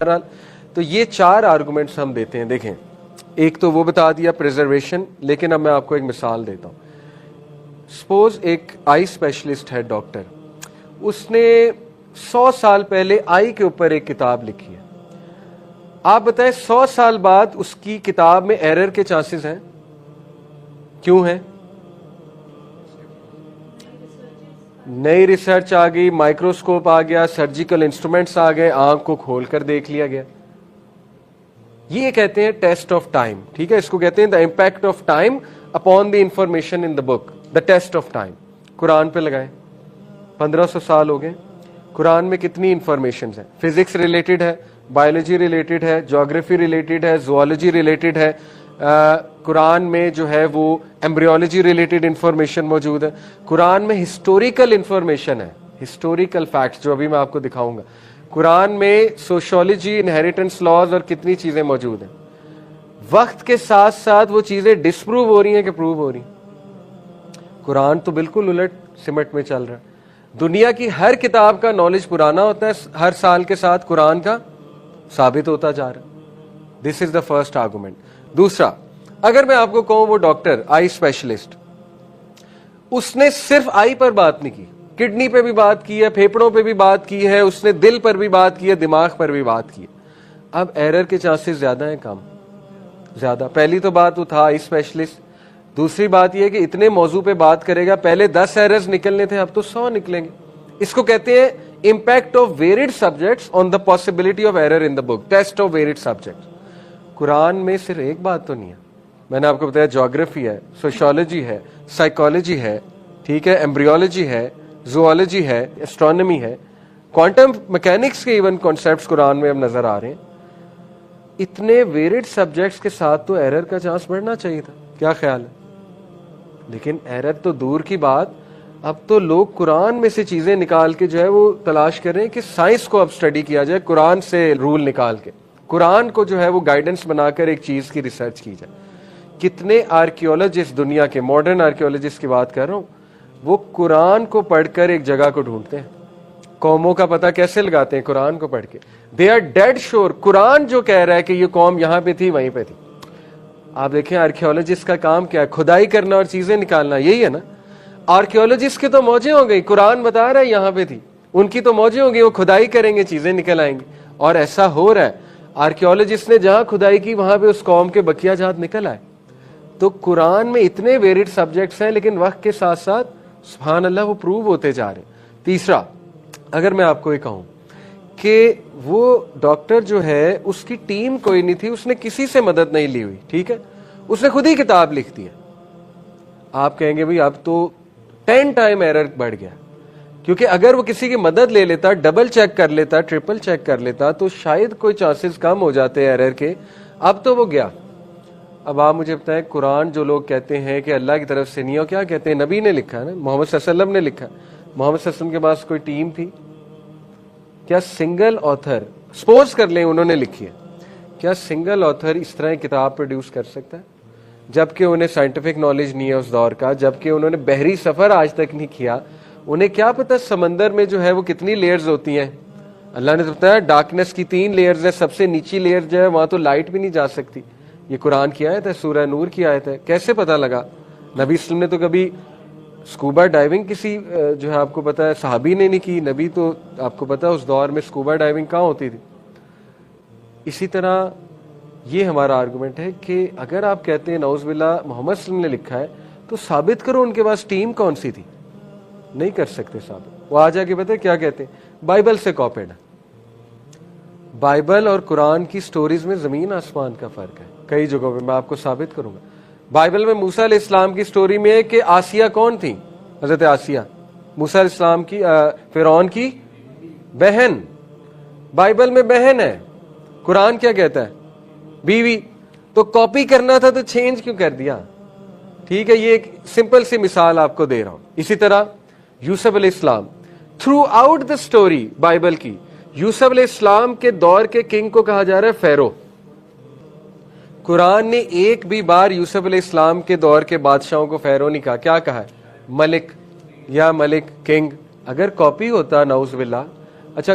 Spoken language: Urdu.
بہرحال تو یہ 4 آرگومنٹس ہم دیتے ہیں. دیکھیں ایک تو وہ بتا دیا پریزرویشن، لیکن اب میں آپ کو ایک مثال دیتا ہوں. سپوز ایک آئی اسپیشلسٹ ہے ڈاکٹر، اس نے 100 سال پہلے آئی کے اوپر ایک کتاب لکھی ہے. آپ بتائیں 100 سال بعد اس کی کتاب میں ایرر کے چانسز ہیں؟ کیوں ہیں؟ نئی ریسرچ آ گئی، مائکروسکوپ آ گیا، سرجیکل انسٹرومنٹس آ گئے، آنکھ کو کھول کر دیکھ لیا گیا. یہ کہتے ہیں ٹیسٹ آف ٹائم. ٹھیک ہے، اس کو کہتے ہیں the impact of time upon the information in the book, the test of time. Quran پہ لگائیں، 1500 سال ہو گئے. قرآن میں کتنی انفارمیشن ہیں؟ فزکس ریلیٹڈ ہے، بایولوجی ریلیٹڈ ہے، جیوگرافی ریلیٹڈ ہے، زوالوجی ریلیٹڈ ہے. قرآن میں جو ہے وہ ایمبریولوجی ریلیٹڈ انفارمیشن موجود ہے. قرآن میں ہسٹوریکل انفارمیشن ہے، ہسٹوریکل فیکٹس جو ابھی میں آپ کو دکھاؤں گا. قرآن میں سوشیولوجی، انہیریٹنس لاز اور کتنی چیزیں موجود ہیں. وقت کے ساتھ ساتھ وہ چیزیں ڈسپروو ہو رہی ہیں کہ پروو ہو رہی ہیں. قرآن تو بالکل الٹ سمٹ میں چل رہا ہے. دنیا کی ہر کتاب کا نالج پرانا ہوتا ہے، ہر سال کے ساتھ قرآن کا ثابت ہوتا جا رہا ہے. دس از دا فرسٹ آرگومنٹ. دوسرا، اگر میں آپ کو کہوں وہ ڈاکٹر آئی اسپیشلسٹ، اس نے صرف آئی پر بات نہیں کی، کڈنی پہ بھی بات کی ہے، پھیپڑوں پہ بھی بات کی ہے، اس نے دل پر بھی بات کی ہے، دماغ پر بھی بات کی ہے. اب ایرر کے چانسز زیادہ ہیں کم؟ زیادہ. پہلی تو بات وہ تھا آئی اسپیشلسٹ. دوسری بات یہ کہ اتنے موضوع پہ بات کرے گا، پہلے 10 ایررز نکلنے تھے، اب تو 100 نکلیں گے. اس کو کہتے ہیں impact of varied subjects on the possibility of error in the book, test of varied subjects. Quran میں صرف ایک بات تو نہیں ہے. میں نے آپ کو بتایا جیوگرافی ہے، سوشیولوجی ہے، سائیکالوجی ہے، ٹھیک ہے، ایمبریولوجی ہے، زوالوجی ہے، اسٹرانومی ہے، کوانٹم میکینکس کے ایون کانسیپٹس قرآن میں اب نظر آ رہے ہیں. اتنے ویریڈ سبجیکٹس کے ساتھ تو ایرر کا چانس بڑھنا چاہیے تھا. کیا خیال ہے؟ لیکن ایرر تو دور کی بات، اب تو لوگ قرآن میں سے چیزیں نکال کے جو ہے وہ تلاش کر رہے ہیں کہ سائنس کو اب اسٹڈی کیا جائے، قرآن سے رول نکال کے قرآن کو جو ہے وہ گائیڈنس بنا کر ایک چیز کی ریسرچ کی جائے. کتنے آرکیولوجسٹ دنیا کے، ماڈرن آرکیولوجسٹ کی بات کر رہا ہوں، وہ قرآن کو پڑھ کر ایک جگہ کو ڈھونڈتے ہیں. قوموں کا پتہ کیسے لگاتے ہیں؟ قرآن کو پڑھ کے. دے آر ڈیڈ شور قرآن جو کہہ رہا ہے کہ یہ قوم یہاں پہ تھی، وہیں پہ تھی. آپ دیکھیں آرکیولوجسٹ کا کام کیا ہے؟ کھدائی کرنا اور چیزیں نکالنا. یہی ہے نا. آرکیولوجسٹ کی تو موجیں ہو گئی، قرآن بتا رہا ہے یہاں پہ تھی. ان کی تو موجیں ہو گئی، وہ کھدائی کریں گے، چیزیں نکل آئیں گی. اور ایسا ہو رہا ہے، آرکیولوجسٹ نے جہاں کھدائی کی وہاں پہ اس قوم کے بقیہ جات نکل آئے. تو قرآن میں اتنے ویریڈ سبجیکٹس ہیں، لیکن وقت کے ساتھ ساتھ سبحان اللہ وہ پروو ہوتے جا رہے ہیں. تیسرا، اگر میں آپ کو یہ کہوں کہ وہ ڈاکٹر جو ہے اس کی ٹیم کوئی نہیں تھی، اس نے کسی سے مدد نہیں لی ہوئی، ٹھیک ہے، اس نے خود ہی کتاب لکھ دی ہے. آپ کہیں گے بھائی اب تو 10 ٹائم ایرر بڑھ گیا. کیونکہ اگر وہ کسی کی مدد لے لیتا، ڈبل چیک کر لیتا، ٹرپل چیک کر لیتا، تو شاید کوئی چانسز کم ہو جاتے ایرر کے. اب تو وہ گیا. اب آپ مجھے بتائیں، قرآن جو لوگ کہتے ہیں کہ اللہ کی طرف سے نہیں، ہو کیا کہتے ہیں؟ نبی نے لکھا ہے نا، محمد صلی اللہ علیہ وسلم نے لکھا. محمد صلی اللہ علیہ وسلم کے پاس کوئی ٹیم تھی کیا؟ سنگل آتھر سپوز کر لیں انہوں نے لکھی ہے، کیا سنگل آتھر اس طرح کتاب پروڈیوس کر سکتا ہے؟ جبکہ انہیں سائنٹیفک نالج نہیں ہے اس دور کا، جبکہ انہوں نے بحری سفر آج تک نہیں کیا. انہیں کیا پتہ سمندر میں جو ہے وہ کتنی لیئرز ہوتی ہیں؟ اللہ نے تو بتایا ڈارکنیس کی 3 لیئرز ہے، سب سے نیچی لیئر جو ہے وہاں تو لائٹ بھی نہیں جا سکتی. یہ قرآن کی آیت ہے، سورہ نور کی آیت ہے. کیسے پتہ لگا؟ نبی صلی اللہ علیہ وسلم نے تو کبھی اسکوبا ڈائیونگ کسی جو ہے آپ کو پتا ہے صحابی نے نہیں کی. نبی تو آپ کو پتا ہے اس دور میں اسکوبا ڈائیونگ کہاں ہوتی تھی. اسی طرح یہ ہمارا آرگومنٹ ہے کہ اگر آپ کہتے ہیں نعوذ باللہ محمد صلی اللہ علیہ وسلم نے لکھا ہے، تو ثابت کرو ان کے پاس ٹیم کون سی تھی. نہیں کر سکتے ثابت. وہ آ جا کے پتہ ہے کیا کہتے ہیں؟ بائبل سے کاپیڈ ہے. بائبل اور قرآن کی سٹوریز میں زمین آسمان کا فرق ہے. کئی جگہوں پہ میں آپ کو ثابت کروں گا. بائبل میں موسیٰ علیہ السلام کی سٹوری میں ہے کہ آسیہ کون تھی؟ حضرت آسیہ موسیٰ علیہ السلام کی فرعون کی بہن. بائبل میں بہن ہے، قرآن کیا کہتا ہے؟ بیوی. تو کاپی کرنا تھا تو چینج کیوں کر دیا؟ ٹھیک ہے، یہ ایک سمپل سی مثال آپ کو دے رہا ہوں. اسی طرح یوسف علیہ السلام، through out the story Bible کی، یوسف علیہ السلام کے دور کے کنگ کو کہا جا رہا ہے فیرو. قرآن نے ایک بھی بار یوسف علیہ السلام کے دور کے بادشاہوں کو فیرو نہیں کہا. کیا کہا ہے؟ ملک یا ملک، کنگ. اگر کاپی ہوتا نعوذ باللہ. اچھا